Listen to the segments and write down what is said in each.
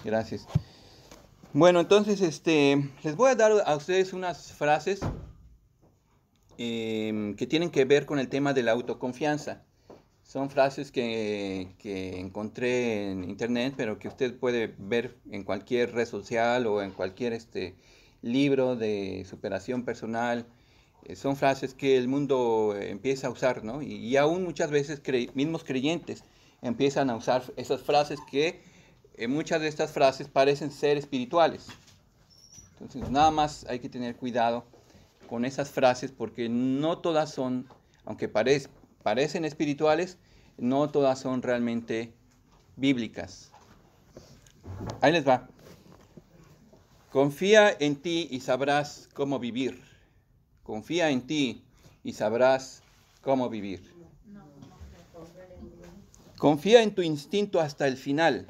Gracias. Bueno, entonces les voy a dar a ustedes unas frases que tienen que ver con el tema de la autoconfianza. Son frases que encontré en internet, pero que usted puede ver en cualquier red social o en cualquier libro de superación personal. Son frases que el mundo empieza a usar, ¿no? Y aún muchas veces mismos creyentes empiezan a usar esas frases que muchas de estas frases parecen ser espirituales. Entonces, nada más hay que tener cuidado con esas frases porque no todas son, aunque parecen espirituales, no todas son realmente bíblicas. Ahí les va. Confía en ti y sabrás cómo vivir. Confía en ti y sabrás cómo vivir. Confía en tu instinto hasta el final,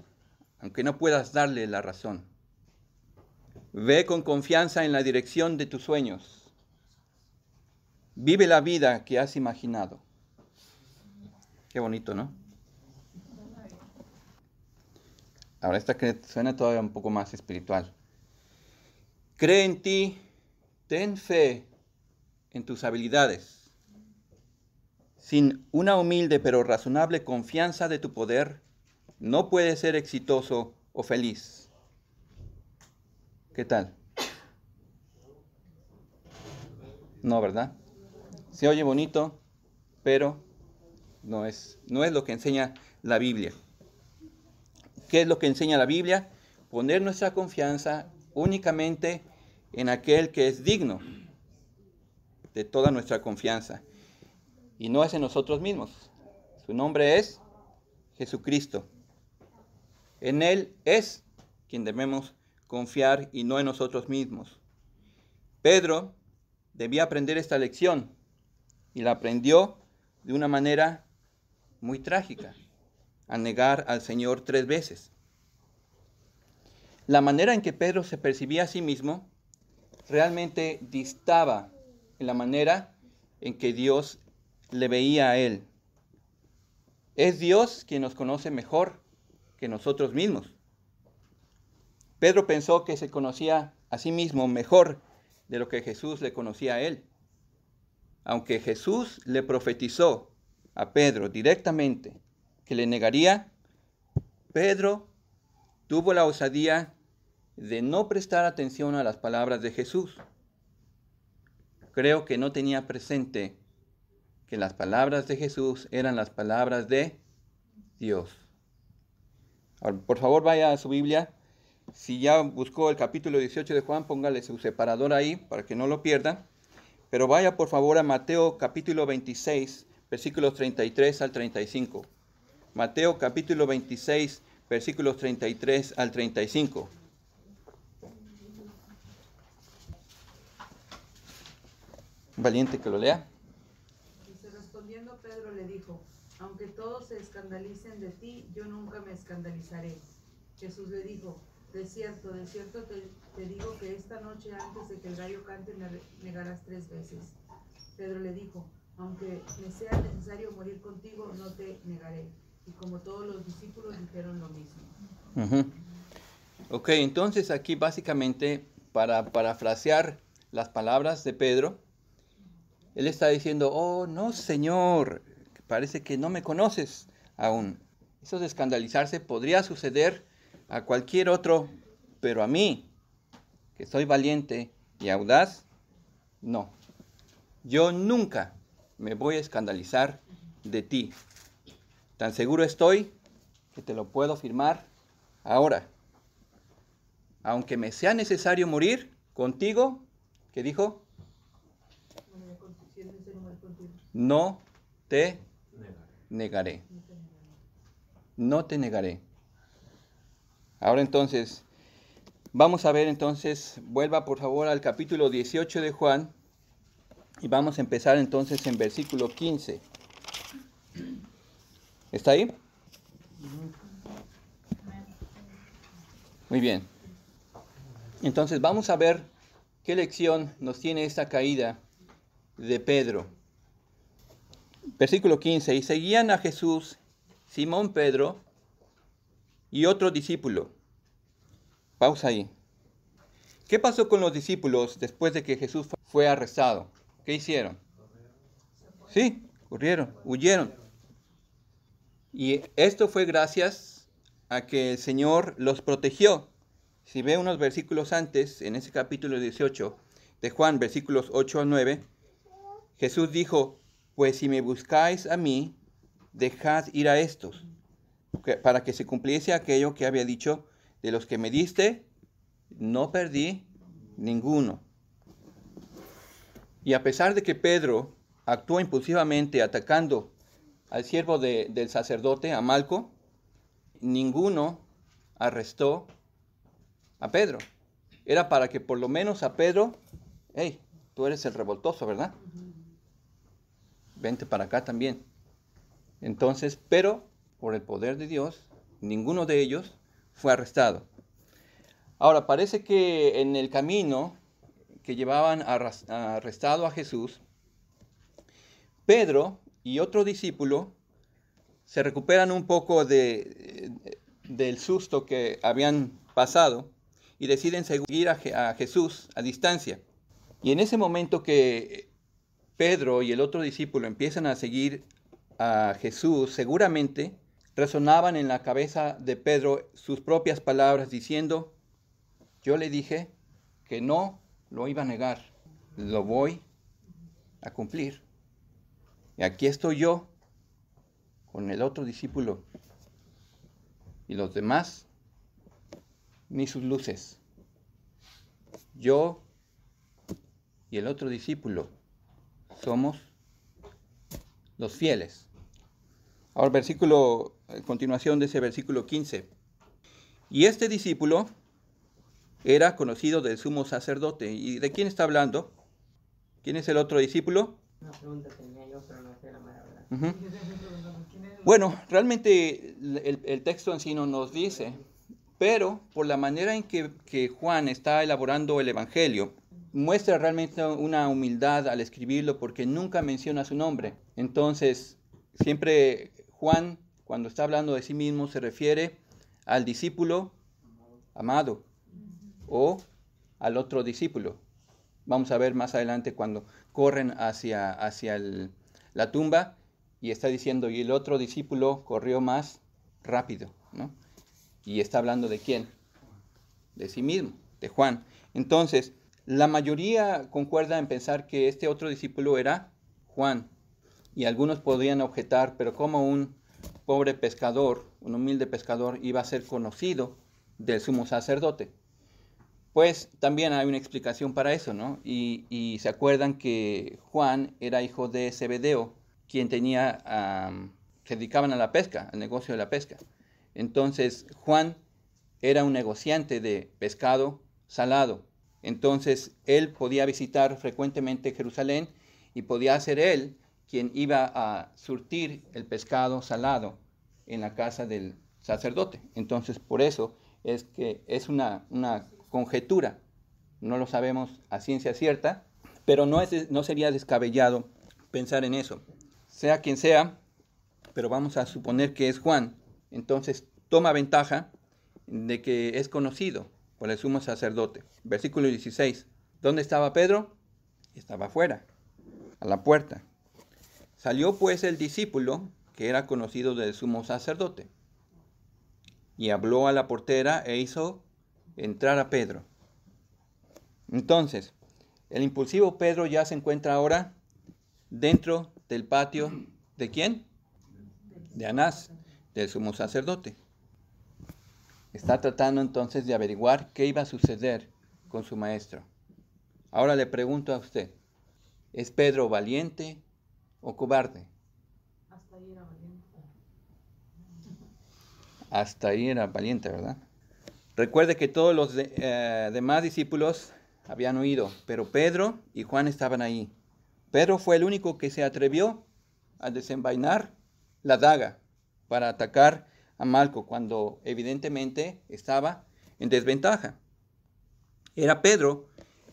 aunque no puedas darle la razón. Ve con confianza en la dirección de tus sueños. Vive la vida que has imaginado. Qué bonito, ¿no? Ahora esta que suena todavía un poco más espiritual. Cree en ti, ten fe en tus habilidades. Sin una humilde pero razonable confianza de tu poder, no puedes ser exitoso o feliz. ¿Qué tal? No, ¿verdad? Se oye bonito, pero no es lo que enseña la Biblia. ¿Qué es lo que enseña la Biblia? Poner nuestra confianza únicamente en aquel que es digno de toda nuestra confianza. Y no es en nosotros mismos. Su nombre es Jesucristo. En Él es quien debemos confiar y no en nosotros mismos. Pedro debía aprender esta lección y la aprendió de una manera muy trágica, al negar al Señor 3 veces. La manera en que Pedro se percibía a sí mismo realmente distaba en la manera en que Dios le veía a él. Es Dios quien nos conoce mejor que nosotros mismos. Pedro pensó que se conocía a sí mismo mejor de lo que Jesús le conocía a él. Aunque Jesús le profetizó a Pedro directamente que le negaría, Pedro tuvo la osadía de no prestar atención a las palabras de Jesús. Creo que no tenía presente que las palabras de Jesús eran las palabras de Dios. Ahora, por favor, vaya a su Biblia. Si ya buscó el capítulo 18 de Juan, póngale su separador ahí para que no lo pierda. Pero vaya por favor a Mateo capítulo 26, versículos 33 al 35. Mateo capítulo 26, versículos 33 al 35. Valiente que lo lea. Dice, respondiendo Pedro le dijo, aunque todos se escandalicen de ti, yo nunca me escandalizaré. Jesús le dijo, de cierto te digo que esta noche antes de que el gallo cante me negarás 3 veces. Pedro le dijo, aunque me sea necesario morir contigo, no te negaré. Y como todos los discípulos dijeron lo mismo. Ok, entonces aquí básicamente para parafrasear las palabras de Pedro, él está diciendo, oh no Señor, parece que no me conoces aún. Eso de escandalizarse podría suceder a cualquier otro, pero a mí, que soy valiente y audaz, no. Yo nunca me voy a escandalizar de ti. Tan seguro estoy que te lo puedo firmar ahora. Aunque me sea necesario morir contigo, ¿qué dijo? No te negaré. No te negaré. Ahora entonces, vamos a ver entonces, vuelva por favor al capítulo 18 de Juan y vamos a empezar entonces en versículo 15. ¿Está ahí? Muy bien. Entonces vamos a ver qué lección nos tiene esta caída de Pedro. Versículo 15. Y seguían a Jesús Simón Pedro y otro discípulo. Pausa ahí. ¿Qué pasó con los discípulos después de que Jesús fue arrestado? ¿Qué hicieron? Sí, corrieron, huyeron. Y esto fue gracias a que el Señor los protegió. Si ve unos versículos antes, en ese capítulo 18 de Juan, versículos 8 al 9, Jesús dijo, pues si me buscáis a mí, dejad ir a estos, para que se cumpliese aquello que había dicho, de los que me diste, no perdí ninguno. Y a pesar de que Pedro actuó impulsivamente atacando al siervo del sacerdote, a Malco, ninguno arrestó a Pedro. Era para que por lo menos a Pedro, hey, tú eres el revoltoso, ¿verdad? Vente para acá también. Entonces, pero por el poder de Dios, ninguno de ellos fue arrestado. Ahora, parece que en el camino que llevaban arrestado a Jesús, Pedro y otro discípulo se recuperan un poco del susto que habían pasado y deciden seguir a Jesús a distancia. Y en ese momento que Pedro y el otro discípulo empiezan a seguir a Jesús, seguramente resonaban en la cabeza de Pedro sus propias palabras diciendo, yo le dije que no lo iba a negar, lo voy a cumplir. Y aquí estoy yo con el otro discípulo y los demás, ni sus luces. Yo y el otro discípulo somos los fieles. Ahora continuación de ese versículo 15. Y este discípulo era conocido del sumo sacerdote. ¿Y de quién está hablando? ¿Quién es el otro discípulo? Una pregunta tenía yo, pero no sé la mera verdad. Uh-huh. Bueno, realmente el texto en sí no nos dice, pero por la manera en que Juan está elaborando el Evangelio, muestra realmente una humildad al escribirlo porque nunca menciona su nombre. Entonces, siempre Juan, cuando está hablando de sí mismo, se refiere al discípulo amado o al otro discípulo. Vamos a ver más adelante cuando corren hacia la tumba y está diciendo, y el otro discípulo corrió más rápido, ¿no? Y está hablando de quién, de sí mismo, de Juan. Entonces, la mayoría concuerda en pensar que este otro discípulo era Juan. Y algunos podrían objetar, pero ¿cómo un pobre pescador, un humilde pescador, iba a ser conocido del sumo sacerdote? Pues también hay una explicación para eso, ¿no? Y se acuerdan que Juan era hijo de Zebedeo, quien se dedicaban a la pesca, al negocio de la pesca. Entonces, Juan era un negociante de pescado salado. Entonces, él podía visitar frecuentemente Jerusalén y podía ser él quien iba a surtir el pescado salado en la casa del sacerdote. Entonces, por eso es que es una conjetura. No lo sabemos a ciencia cierta, pero no sería descabellado pensar en eso. Sea quien sea, pero vamos a suponer que es Juan. Entonces, toma ventaja de que es conocido por el sumo sacerdote. Versículo 16. ¿Dónde estaba Pedro? Estaba afuera, a la puerta. Salió pues el discípulo, que era conocido del sumo sacerdote, y habló a la portera e hizo entrar a Pedro. Entonces, el impulsivo Pedro ya se encuentra ahora dentro del patio ¿de quién? De Anás, del sumo sacerdote. Está tratando entonces de averiguar qué iba a suceder con su maestro. Ahora le pregunto a usted, ¿es Pedro valiente o cobarde? Hasta ahí era valiente. Hasta ahí era valiente, ¿verdad? Recuerde que todos los demás discípulos habían huido, pero Pedro y Juan estaban ahí. Pedro fue el único que se atrevió a desenvainar la daga para atacar a Malco cuando evidentemente estaba en desventaja. Era Pedro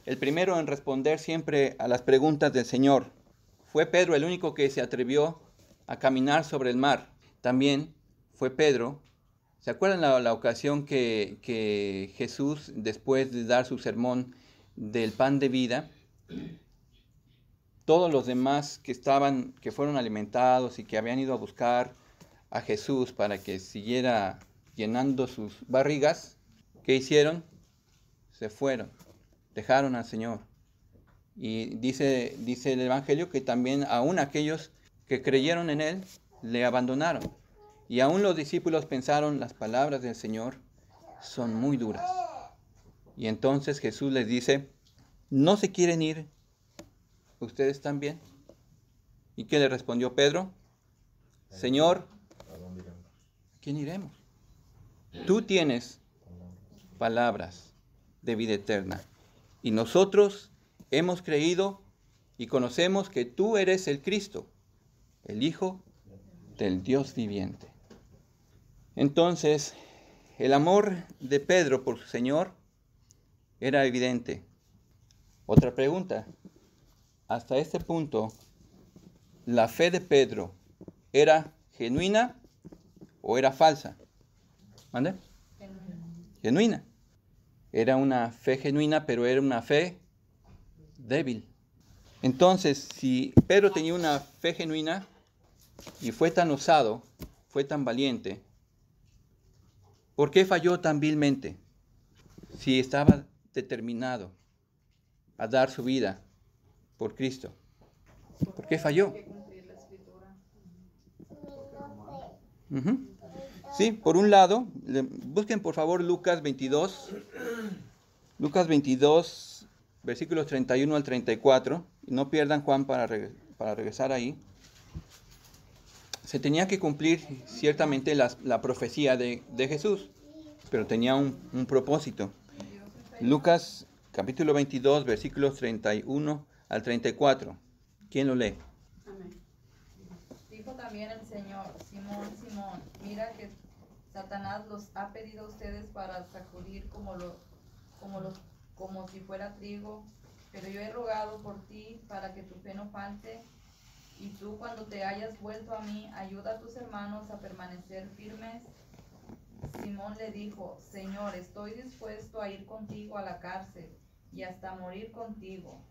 el primero en responder siempre a las preguntas del Señor. Fue Pedro el único que se atrevió a caminar sobre el mar. También fue Pedro ¿Se acuerdan la ocasión que Jesús, después de dar su sermón del pan de vida, todos los demás que fueron alimentados y que habían ido a buscar a Jesús para que siguiera llenando sus barrigas, ¿qué hicieron? Se fueron, dejaron al Señor. Y dice el Evangelio que también aún aquellos que creyeron en Él, le abandonaron. Y aún los discípulos pensaron, las palabras del Señor son muy duras. Y entonces Jesús les dice, ¿no se quieren ir ustedes también? ¿Y qué le respondió Pedro? Señor, ¿a quién iremos? Tú tienes palabras de vida eterna. Y nosotros hemos creído y conocemos que tú eres el Cristo, el Hijo del Dios viviente. Entonces, el amor de Pedro por su Señor era evidente. Otra pregunta. Hasta este punto, ¿la fe de Pedro era genuina o era falsa? ¿Mande? Genuina. Era una fe genuina, pero era una fe débil. Entonces, si Pedro tenía una fe genuina y fue tan osado, fue tan valiente, ¿por qué falló tan vilmente? Si estaba determinado a dar su vida por Cristo, ¿por qué falló? Sí, por un lado, busquen por favor Lucas 22, versículos 31 al 34, y no pierdan Juan para regresar ahí. Se tenía que cumplir ciertamente la profecía de Jesús, pero tenía un propósito. Lucas capítulo 22, versículos 31 al 34. ¿Quién lo lee? Amén. Dijo también el Señor, Simón, Simón, mira que Satanás los ha pedido a ustedes para sacudir como si fuera trigo, pero yo he rogado por ti para que tu fe no falte, y tú cuando te hayas vuelto a mí, ayuda a tus hermanos a permanecer firmes. Simón le dijo, Señor, estoy dispuesto a ir contigo a la cárcel y hasta morir contigo.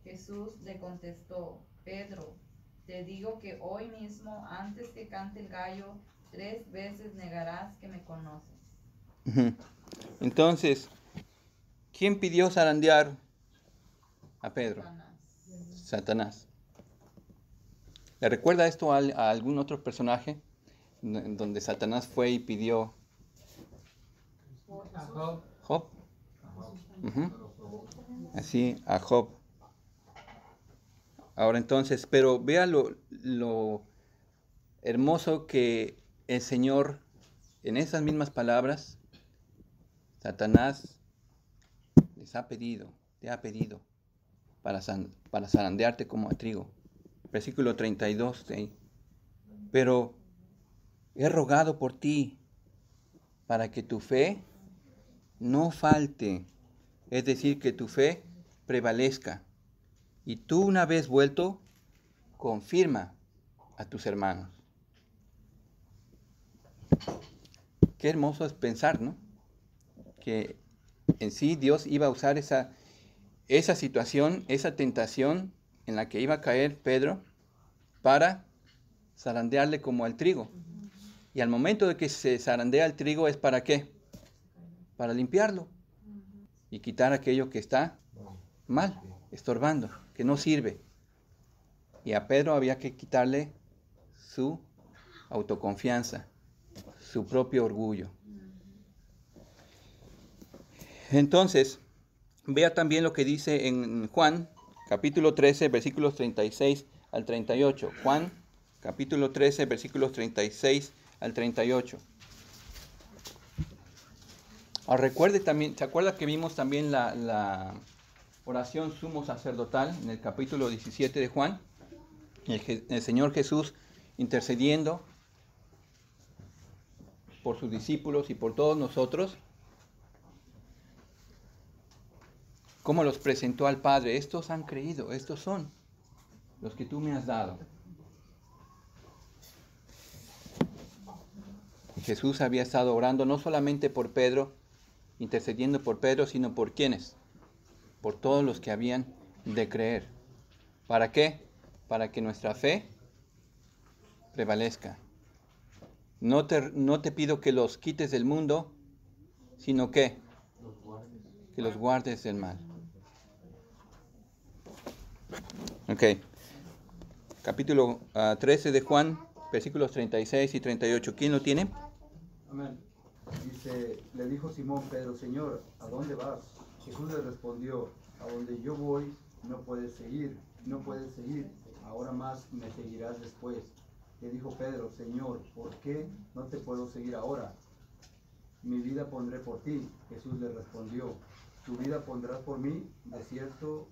Jesús le contestó, Pedro, te digo que hoy mismo, antes que cante el gallo, 3 veces negarás que me conoces. Entonces, ¿quién pidió zarandear a Pedro? Satanás. ¿Le recuerda esto a algún otro personaje donde Satanás fue y pidió? A Job. Job. Así, a Job. Ahora entonces, pero vea lo hermoso que el Señor, en esas mismas palabras, Satanás te ha pedido para zarandearte como a trigo. Versículo 32 de ahí. Pero he rogado por ti para que tu fe no falte, es decir, que tu fe prevalezca. Y tú, una vez vuelto, confirma a tus hermanos. Qué hermoso es pensar, ¿no? Que en sí Dios iba a usar esa situación, esa tentación en la que iba a caer Pedro para zarandearle como al trigo. Y al momento de que se zarandea el trigo, ¿es para qué? Para limpiarlo y quitar aquello que está mal, estorbando, que no sirve. Y a Pedro había que quitarle su autoconfianza, su propio orgullo. Entonces, vea también lo que dice en Juan, capítulo 13, versículos 36 al 38. Juan, capítulo 13, versículos 36 al 38. Recuerde también, ¿se acuerda que vimos también la oración sumo sacerdotal en el capítulo 17 de Juan? El Señor Jesús intercediendo por sus discípulos y por todos nosotros. ¿Cómo los presentó al Padre? Estos han creído, estos son los que tú me has dado. Jesús había estado orando no solamente por Pedro, intercediendo por Pedro, sino por quienes, por todos los que habían de creer. ¿Para qué? Para que nuestra fe prevalezca. No te pido que los quites del mundo, sino que los guardes del mal. Ok. Capítulo 13 de Juan, versículos 36 y 38. ¿Quién lo tiene? Amén. Dice, le dijo Simón Pedro, Señor, ¿a dónde vas? Jesús le respondió, a donde yo voy no puedes seguir, ahora más me seguirás después. Le dijo Pedro, Señor, ¿por qué no te puedo seguir ahora? Mi vida pondré por ti. Jesús le respondió, tu vida pondrás por mí, de cierto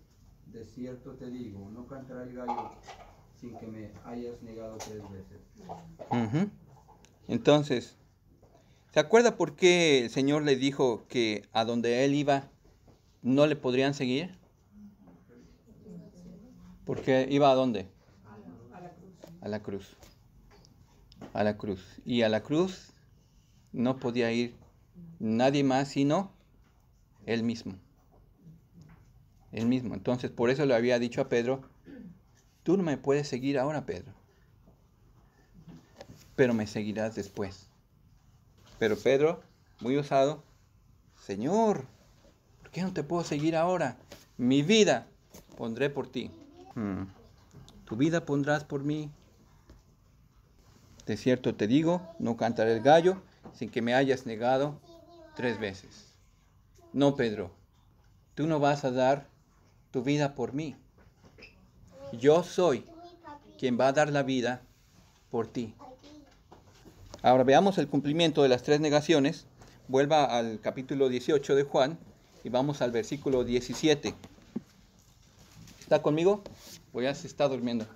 te digo, no cantará el gallo sin que me hayas negado 3 veces. Entonces, ¿se acuerda por qué el Señor le dijo que a donde Él iba no le podrían seguir? Porque iba ¿a dónde? A la cruz. A la cruz. Y a la cruz no podía ir nadie más sino Él mismo. Él mismo. Entonces, por eso le había dicho a Pedro, tú no me puedes seguir ahora, Pedro, pero me seguirás después. Pero Pedro, muy osado, Señor, ¿por qué no te puedo seguir ahora? Mi vida pondré por ti. Tu vida pondrás por mí. De cierto te digo, no cantaré el gallo sin que me hayas negado 3 veces. No, Pedro, tú no vas a dar tu vida por mí. Yo soy quien va a dar la vida por ti. Ahora veamos el cumplimiento de las 3 negaciones. Vuelva al capítulo 18 de Juan y vamos al versículo 17. ¿Está conmigo? ¿O ya se está durmiendo?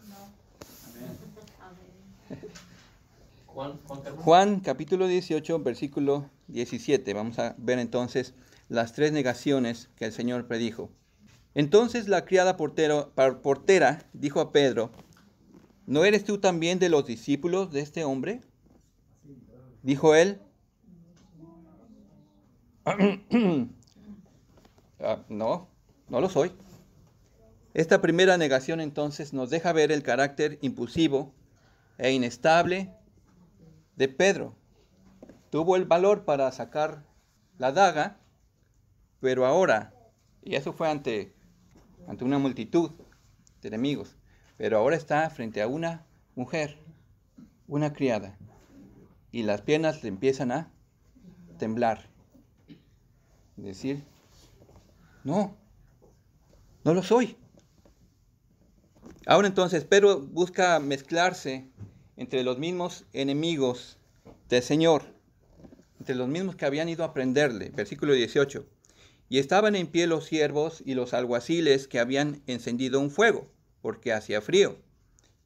Juan capítulo 18, versículo 17. Vamos a ver entonces las 3 negaciones que el Señor predijo. Entonces la criada portera dijo a Pedro, ¿no eres tú también de los discípulos de este hombre? Dijo él, no lo soy. Esta primera negación entonces nos deja ver el carácter impulsivo e inestable de Pedro. Tuvo el valor para sacar la daga, pero ahora, y eso fue ante una multitud de enemigos, pero ahora está frente a una mujer, una criada, y las piernas le empiezan a temblar. Es decir, no lo soy. Ahora entonces, Pedro busca mezclarse entre los mismos enemigos del Señor, entre los mismos que habían ido a prenderle. Versículo 18. Y estaban en pie los siervos y los alguaciles que habían encendido un fuego, porque hacía frío,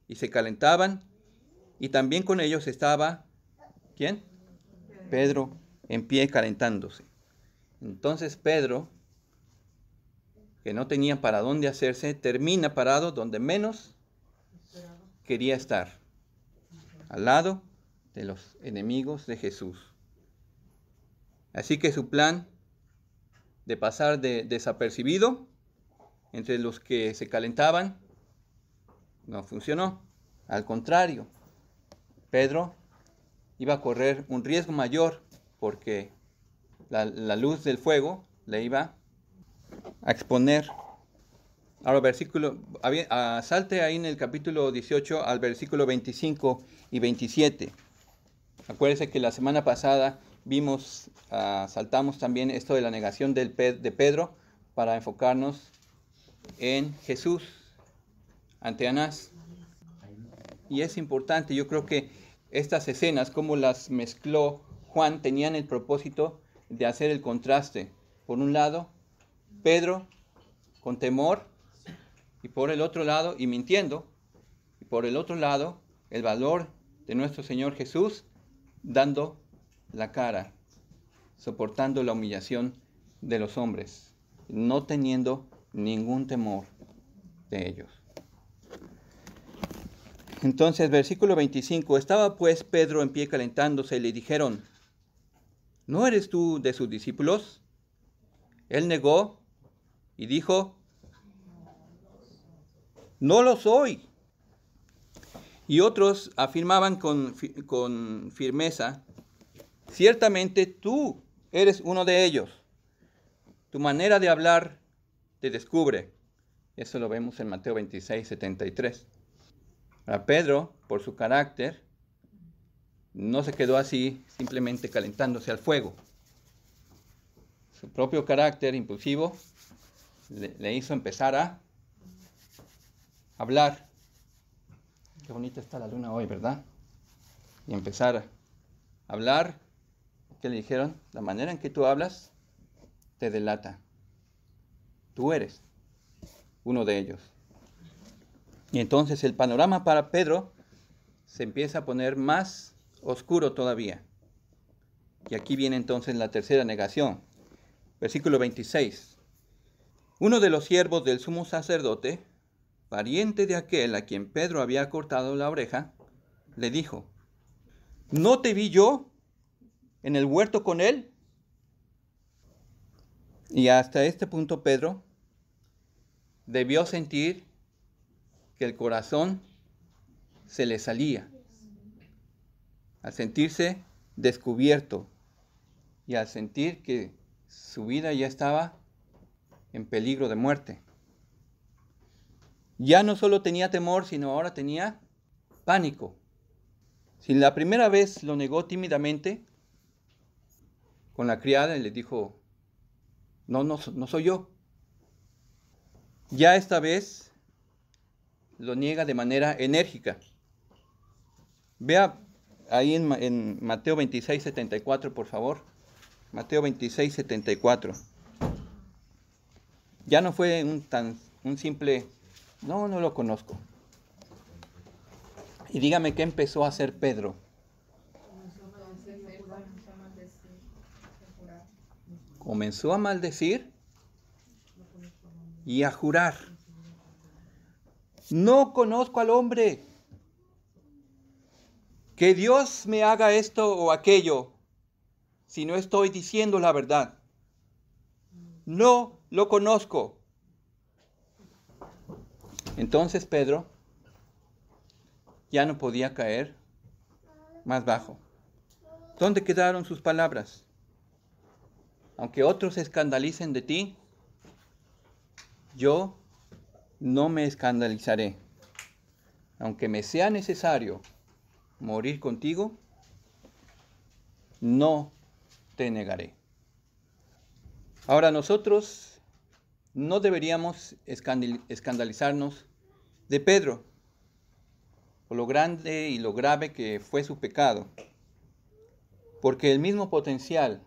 y se calentaban, y también con ellos estaba, ¿quién? Pedro, en pie calentándose. Entonces Pedro, que no tenía para dónde hacerse, termina parado donde menos quería estar, al lado de los enemigos de Jesús. Así que su plan de pasar desapercibido entre los que se calentaban no funcionó. Al contrario, Pedro iba a correr un riesgo mayor porque la luz del fuego le iba a exponer. Ahora salte ahí en el capítulo 18 al versículo 25 y 27. Acuérdense que la semana pasada saltamos también esto de la negación de Pedro para enfocarnos en Jesús ante Anás. Y es importante, yo creo que estas escenas, como las mezcló Juan, tenían el propósito de hacer el contraste. Por un lado, Pedro con temor, y por el otro lado, y mintiendo, y por el otro lado, el valor de nuestro Señor Jesús dando la cara, soportando la humillación de los hombres, no teniendo ningún temor de ellos. Entonces, versículo 25, estaba pues Pedro en pie calentándose y le dijeron, ¿no eres tú de sus discípulos? Él negó y dijo, no lo soy. Y otros afirmaban con firmeza, ciertamente tú eres uno de ellos. Tu manera de hablar te descubre. Eso lo vemos en Mateo 26, 73. A Pedro, por su carácter, no se quedó así simplemente calentándose al fuego. Su propio carácter impulsivo le hizo empezar a hablar. Qué bonita está la luna hoy, ¿verdad? Y empezar a hablar. ¿Qué le dijeron? La manera en que tú hablas te delata. Tú eres uno de ellos. Y entonces el panorama para Pedro se empieza a poner más oscuro todavía. Y aquí viene entonces la tercera negación. Versículo 26. Uno de los siervos del sumo sacerdote, pariente de aquel a quien Pedro había cortado la oreja, le dijo, ¿no te vi yo en el huerto con él? Y hasta este punto Pedro debió sentir que el corazón se le salía, al sentirse descubierto y al sentir que su vida ya estaba en peligro de muerte. Ya no solo tenía temor, sino ahora tenía pánico. Si la primera vez lo negó tímidamente con la criada y le dijo, no soy yo. Ya esta vez lo niega de manera enérgica. Vea ahí en Mateo 26, 74, por favor. Mateo 26, 74. Ya no fue un simple, no lo conozco. Y dígame qué empezó a hacer Pedro. Comenzó a maldecir y a jurar. No conozco al hombre. Que Dios me haga esto o aquello si no estoy diciendo la verdad. No lo conozco. Entonces Pedro ya no podía caer más bajo. ¿Dónde quedaron sus palabras? Aunque otros se escandalicen de ti, yo no me escandalizaré. Aunque me sea necesario morir contigo, no te negaré. Ahora nosotros no deberíamos escandalizarnos de Pedro, por lo grande y lo grave que fue su pecado, porque el mismo potencial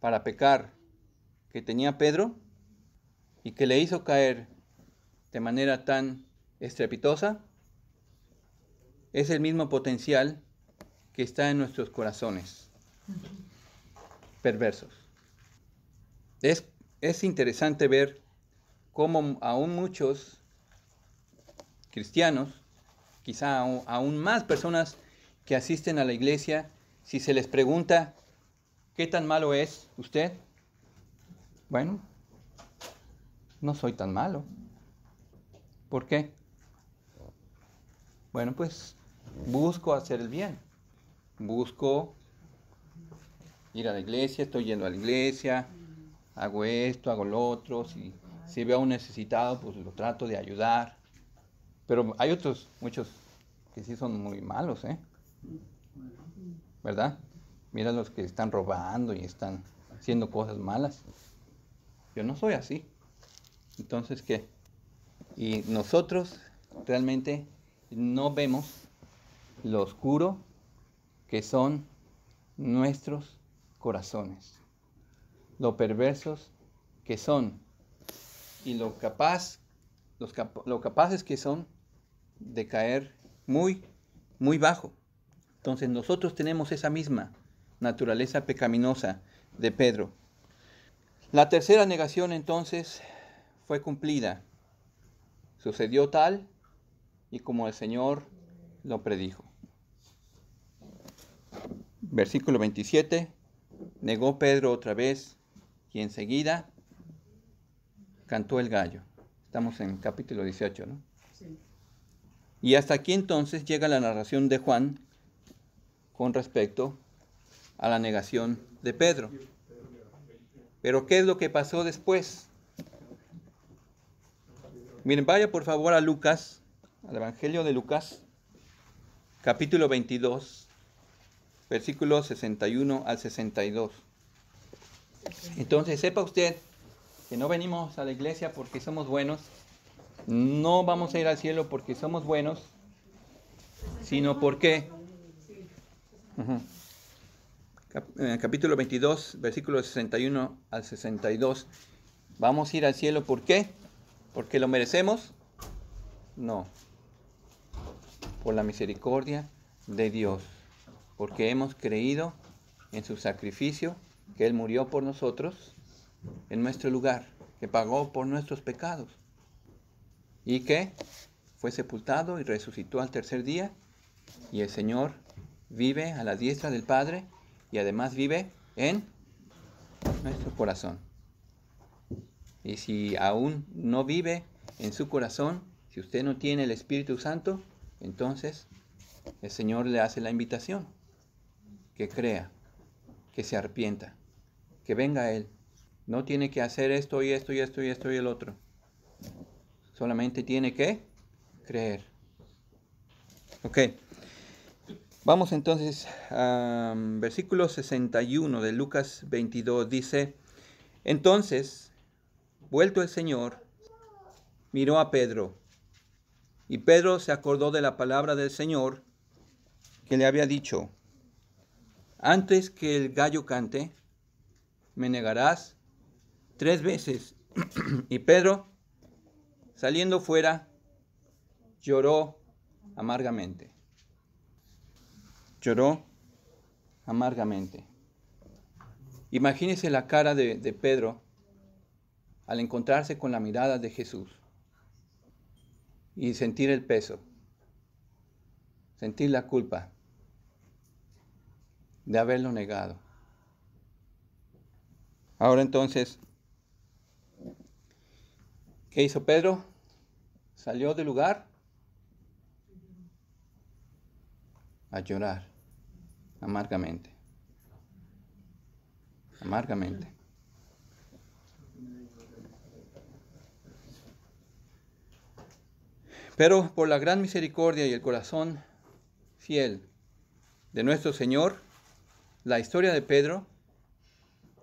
para pecar que tenía Pedro y que le hizo caer de manera tan estrepitosa, es el mismo potencial que está en nuestros corazones perversos. Es interesante ver cómo aún muchos cristianos, quizá aún más personas que asisten a la iglesia, si se les pregunta, ¿qué tan malo es usted? Bueno, no soy tan malo. ¿Por qué? Bueno, pues busco hacer el bien. Busco ir a la iglesia, estoy yendo a la iglesia, hago esto, hago lo otro. Si veo a un necesitado, pues lo trato de ayudar. Pero hay otros, muchos, que sí son muy malos, ¿verdad? Mira los que están robando y están haciendo cosas malas. Yo no soy así. Entonces, ¿qué? Y nosotros realmente no vemos lo oscuro que son nuestros corazones, lo perversos que son y lo capaces que son de caer muy, muy bajo. Entonces nosotros tenemos esa misma naturaleza pecaminosa de Pedro. La tercera negación entonces fue cumplida. Sucedió tal y como el Señor lo predijo. Versículo 27, negó Pedro otra vez y enseguida cantó el gallo. Estamos en capítulo 18, ¿no? Sí. Y hasta aquí entonces llega la narración de Juan con respecto a la negación de Pedro. Pero ¿qué es lo que pasó después? Miren, vaya por favor a Lucas, al Evangelio de Lucas, capítulo 22, versículos 61 al 62. Entonces, sepa usted que no venimos a la iglesia porque somos buenos, no vamos a ir al cielo porque somos buenos, sino porque... Capítulo 22, versículos 61 al 62. ¿Vamos a ir al cielo por qué? ¿Porque lo merecemos? No. Por la misericordia de Dios. Porque hemos creído en su sacrificio, que Él murió por nosotros, en nuestro lugar, que pagó por nuestros pecados. Y que fue sepultado y resucitó al tercer día. Y el Señor vive a la diestra del Padre y además vive en nuestro corazón. Y si aún no vive en su corazón, si usted no tiene el Espíritu Santo, entonces el Señor le hace la invitación, que crea, que se arrepienta, que venga a Él. No tiene que hacer esto y esto y esto y esto y el otro. Solamente tiene que creer. Ok. Vamos entonces a versículo 61 de Lucas 22. Dice, entonces, vuelto el Señor, miró a Pedro. Y Pedro se acordó de la palabra del Señor que le había dicho, antes que el gallo cante, me negarás 3 veces. Y Pedro, saliendo fuera, lloró amargamente. Lloró amargamente. Imagínese la cara de Pedro al encontrarse con la mirada de Jesús y sentir el peso, sentir la culpa de haberlo negado. Ahora entonces, ¿qué hizo Pedro? Salió del lugar a llorar amargamente. Amargamente. Pero por la gran misericordia y el corazón fiel de nuestro Señor, la historia de Pedro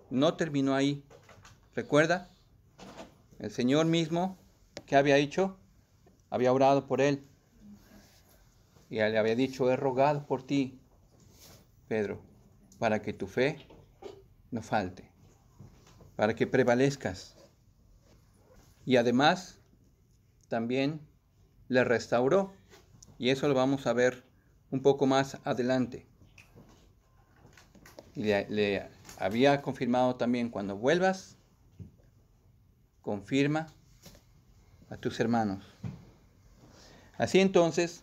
no terminó ahí. ¿Recuerda? El Señor mismo, ¿qué había hecho? Había orado por él. Y le había dicho, he rogado por ti, Pedro, para que tu fe no falte, para que prevalezcas. Y además, también le restauró. Y eso lo vamos a ver un poco más adelante. Y le había confirmado también, cuando vuelvas, confirma a tus hermanos. Así entonces,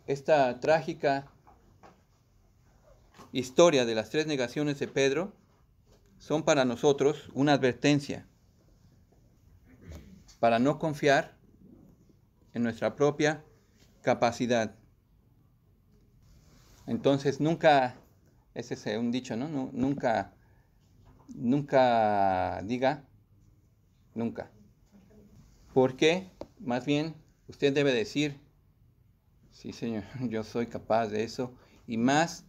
esta trágica historia de las 3 negaciones de Pedro son para nosotros una advertencia para no confiar en nuestra propia capacidad. Entonces nunca, ese es un dicho, ¿no? Nunca diga nunca. Porque más bien usted debe decir, sí Señor, yo soy capaz de eso y más.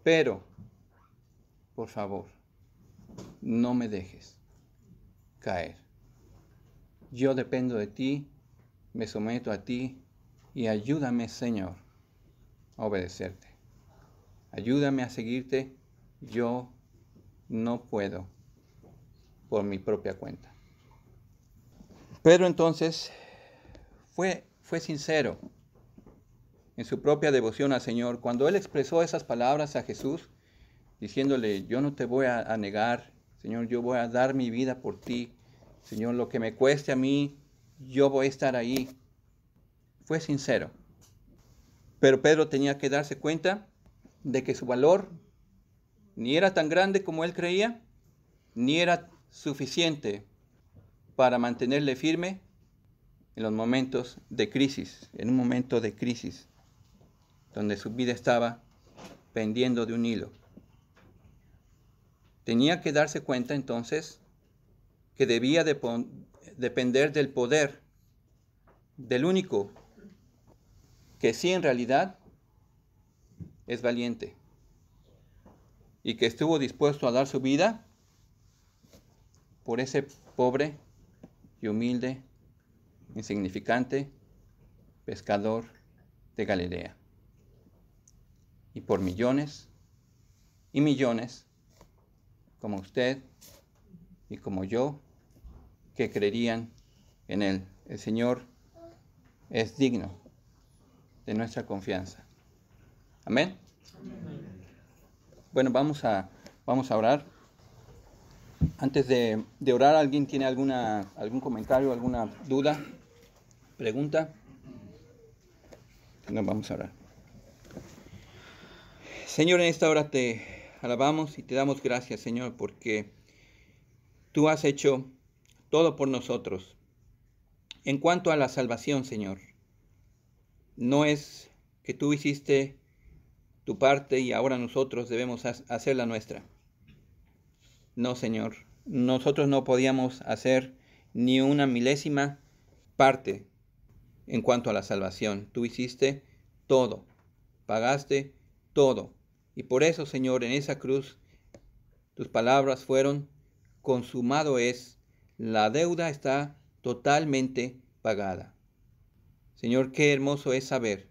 Pero, por favor, no me dejes caer. Yo dependo de ti, me someto a ti y ayúdame, Señor, a obedecerte. Ayúdame a seguirte. Yo no puedo por mi propia cuenta. Pedro entonces fue sincero en su propia devoción al Señor. Cuando él expresó esas palabras a Jesús, diciéndole, yo no te voy a negar, Señor, yo voy a dar mi vida por ti. Señor, lo que me cueste a mí, yo voy a estar ahí. fue sincero. Pero Pedro tenía que darse cuenta de que su valor ni era tan grande como él creía, ni era suficiente para mantenerle firme en los momentos de crisis, en un momento de crisis, donde su vida estaba pendiendo de un hilo. Tenía que darse cuenta entonces que debía depender del poder del único que sí en realidad es valiente y que estuvo dispuesto a dar su vida por ese pobre y humilde, insignificante pescador de Galilea. Y por millones y millones, como usted y como yo, que creerían en Él. El Señor es digno de nuestra confianza. Amén. Bueno, vamos a orar. Antes de orar, ¿alguien tiene algún comentario, alguna duda, pregunta? No, vamos a orar. Señor, en esta hora te alabamos y te damos gracias, Señor, porque tú has hecho todo por nosotros. En cuanto a la salvación, Señor, no es que tú hiciste tu parte y ahora nosotros debemos hacer la nuestra. No, Señor, nosotros no podíamos hacer ni una milésima parte en cuanto a la salvación. Tú hiciste todo, pagaste todo. Y por eso, Señor, en esa cruz, tus palabras fueron: consumado es, la deuda está totalmente pagada. Señor, qué hermoso es saber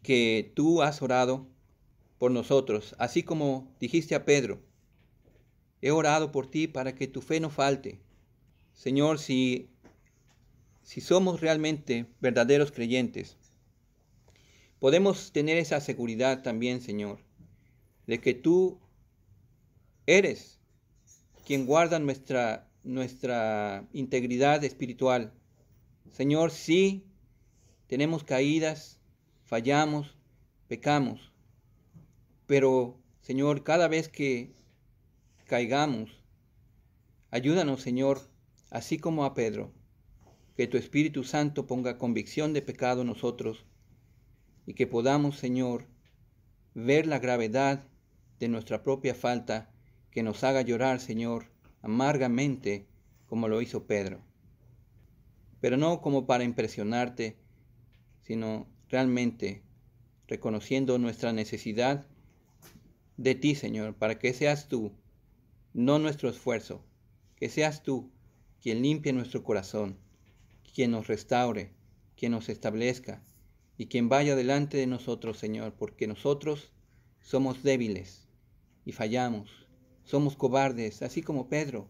que tú has orado por nosotros, así como dijiste a Pedro: he orado por ti para que tu fe no falte. Señor, si somos realmente verdaderos creyentes, podemos tener esa seguridad también, Señor, de que tú eres quien guarda nuestra integridad espiritual. Señor, sí, tenemos caídas, fallamos, pecamos, pero, Señor, cada vez que caigamos, ayúdanos, Señor, así como a Pedro, que tu Espíritu Santo ponga convicción de pecado en nosotros y que podamos, Señor, ver la gravedad de nuestra propia falta, que nos haga llorar, Señor, amargamente, como lo hizo Pedro. Pero no como para impresionarte, sino realmente reconociendo nuestra necesidad de ti, Señor, para que seas tú, no nuestro esfuerzo, que seas tú quien limpie nuestro corazón, quien nos restaure, quien nos establezca y quien vaya delante de nosotros, Señor, porque nosotros somos débiles y fallamos, somos cobardes, así como Pedro.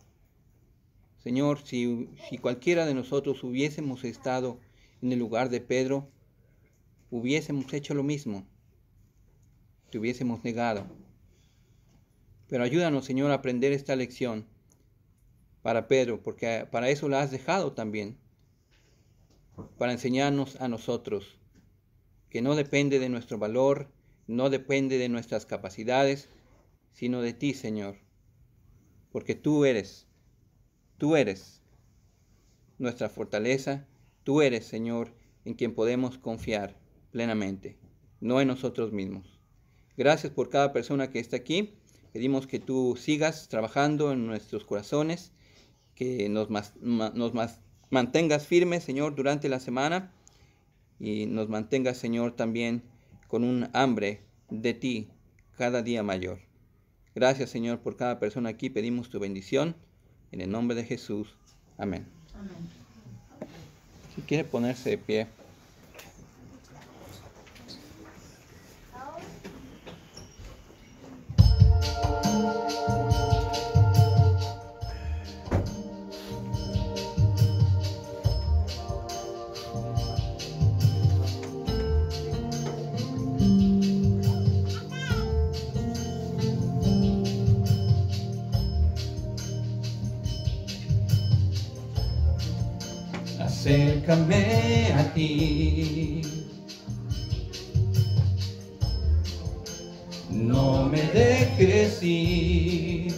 Señor, si cualquiera de nosotros hubiésemos estado en el lugar de Pedro, hubiésemos hecho lo mismo, te hubiésemos negado. Pero ayúdanos, Señor, a aprender esta lección para Pedro, porque para eso la has dejado también, para enseñarnos a nosotros que no depende de nuestro valor, no depende de nuestras capacidades, sino de ti, Señor, porque tú eres nuestra fortaleza, tú eres, Señor, en quien podemos confiar plenamente, no en nosotros mismos. Gracias por cada persona que está aquí. Pedimos que tú sigas trabajando en nuestros corazones, que nos mantengas firmes, Señor, durante la semana y nos mantengas, Señor, también con un hambre de ti cada día mayor. Gracias, Señor, por cada persona aquí. Pedimos tu bendición en el nombre de Jesús. Amén. Amén. Si quiere ponerse de pie. Acércame a ti, no me dejes ir,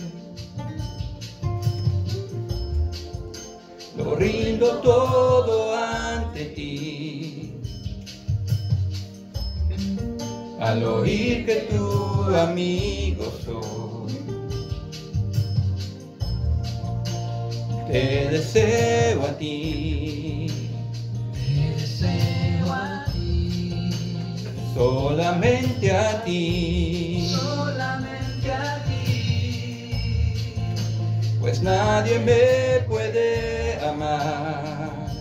lo rindo todo ante ti, al oír que tu amigo soy, te deseo a ti, solamente a ti, pues nadie me puede amar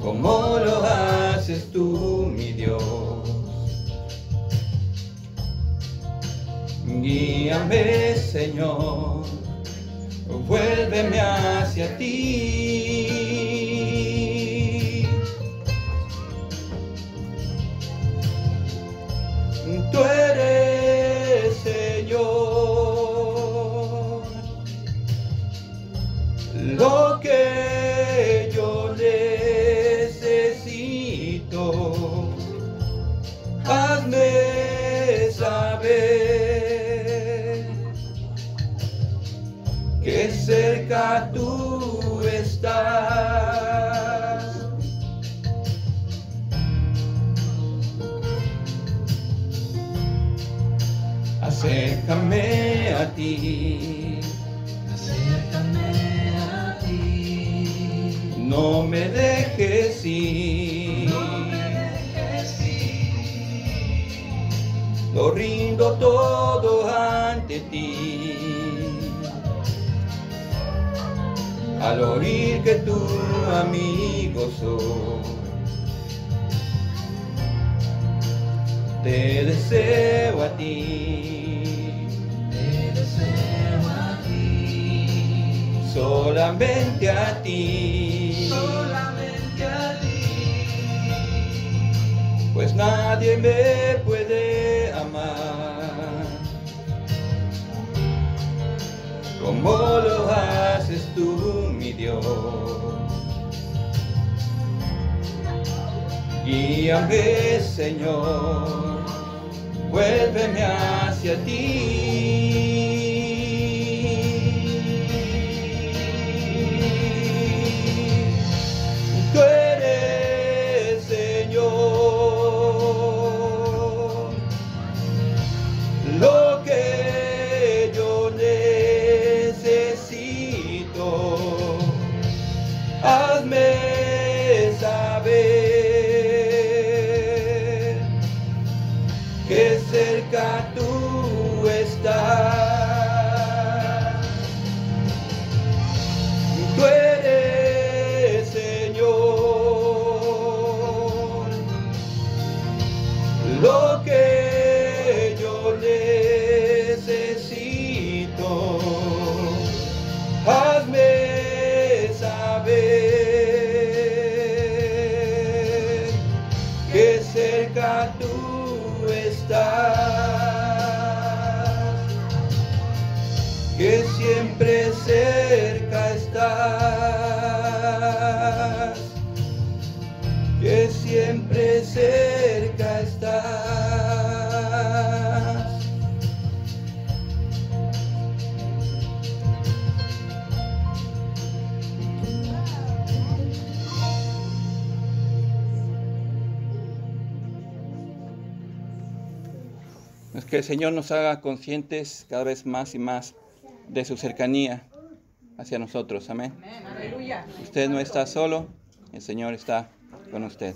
como lo haces tú, mi Dios. Guíame, Señor, vuélveme hacia ti. Tú eres, Señor, lo que yo necesito. Hazme saber que cerca tú estás. Acércame a ti, no me dejes ir, lo rindo todo ante ti, al oír que tu amigo soy, te deseo a ti, solamente a ti, pues nadie me puede amar como lo haces tú, mi Dios. Guíame, Señor, vuélveme hacia ti. Tú eres, Señor, lo que yo necesito. Hazme saber que cerca tú estás. Tú eres, Señor, lo que yo necesito. Hazme saber que cerca tú estás, que siempre cerca estás, que siempre cerca estás. Es que el Señor nos haga conscientes cada vez más y más de su cercanía hacia nosotros. Amén. Amén. Aleluya. Usted no está solo, el Señor está con usted.